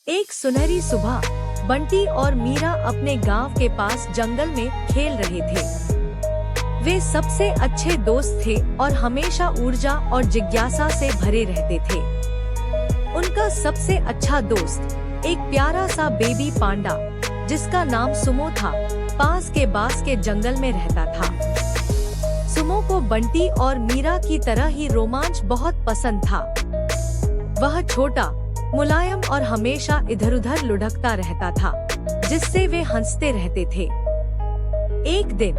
एक सुनहरी सुबह बंटी और मीरा अपने गांव के पास जंगल में खेल रहे थे। वे सबसे अच्छे दोस्त थे और हमेशा ऊर्जा और जिज्ञासा से भरे रहते थे। उनका सबसे अच्छा दोस्त एक प्यारा सा बेबी पांडा जिसका नाम सुमो था, पास के बास के जंगल में रहता था। सुमो को बंटी और मीरा की तरह ही रोमांच बहुत पसंद था। वह छोटा, मुलायम और हमेशा इधर-उधर लुढ़कता रहता था, जिससे वे हंसते रहते थे। एक दिन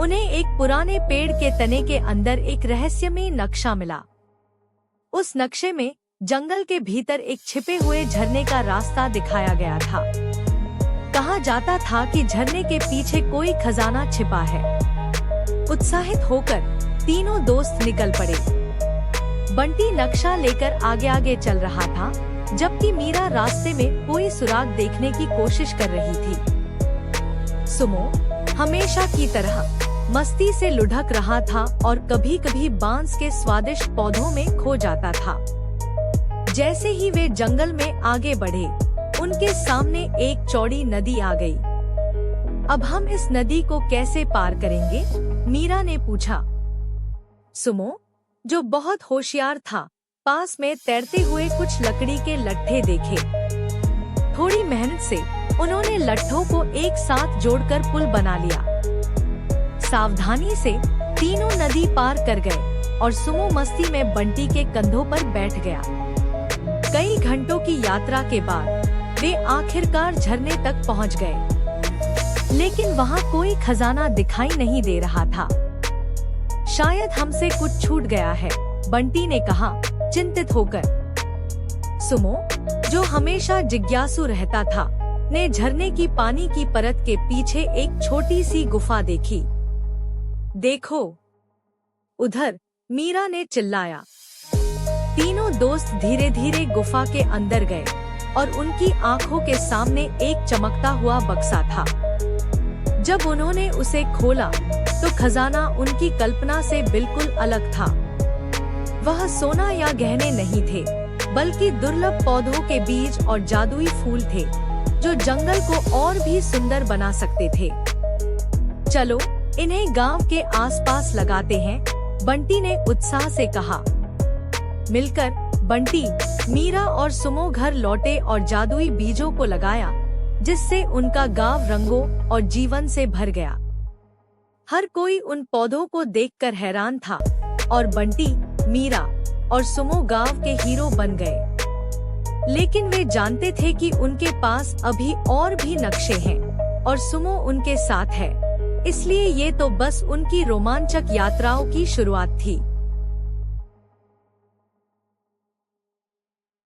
उन्हें एक पुराने पेड़ के तने के अंदर एक रहस्यमय नक्शा मिला। उस नक्शे में जंगल के भीतर एक छिपे हुए झरने का रास्ता दिखाया गया था। कहा जाता था कि झरने के पीछे कोई खजाना छिपा है। उत्साहित होकर तीनों दोस्त निकल पड़े। बंटी नक्शा लेकर आगे आगे चल रहा था, जबकि मीरा रास्ते में कोई सुराग देखने की कोशिश कर रही थी। सुमो हमेशा की तरह मस्ती से लुढ़क रहा था और कभी-कभी बांस के स्वादिष्ट पौधों में खो जाता था। जैसे ही वे जंगल में आगे बढ़े, उनके सामने एक चौड़ी नदी आ गई। अब हम इस नदी को कैसे पार करेंगे? मीरा ने पूछा। सुमो, जो बहुत होशियार था, पास में तैरते हुए कुछ लकड़ी के लट्ठे देखे। थोड़ी मेहनत से उन्होंने लट्ठों को एक साथ जोड़कर पुल बना लिया। सावधानी से तीनों नदी पार कर गए और सुमो मस्ती में बंटी के कंधों पर बैठ गया। कई घंटों की यात्रा के बाद वे आखिरकार झरने तक पहुंच गए, लेकिन वहां कोई खजाना दिखाई नहीं दे रहा था। शायद हमसे कुछ छूट गया है, बंटी ने कहा, चिंतित होकर। सुमो, जो हमेशा जिज्ञासु रहता था, ने झरने की पानी की परत के पीछे एक छोटी सी गुफा देखी। देखो उधर, मीरा ने चिल्लाया। तीनों दोस्त धीरे धीरे गुफा के अंदर गए और उनकी आंखों के सामने एक चमकता हुआ बक्सा था। जब उन्होंने उसे खोला तो खजाना उनकी कल्पना से बिल्कुल अलग था। वह सोना या गहने नहीं थे, बल्कि दुर्लभ पौधों के बीज और जादुई फूल थे, जो जंगल को और भी सुंदर बना सकते थे। चलो इन्हें गांव के आसपास लगाते हैं, बंटी ने उत्साह से कहा। मिलकर बंटी, मीरा और सुमो घर लौटे और जादुई बीजों को लगाया, जिससे उनका गांव रंगों और जीवन से भर गया। हर कोई उन पौधों को देखकर हैरान था और बंटी, मीरा और सुमो गांव के हीरो बन गए। लेकिन वे जानते थे कि उनके पास अभी और भी नक्शे हैं और सुमो उनके साथ है, इसलिए ये तो बस उनकी रोमांचक यात्राओं की शुरुआत थी।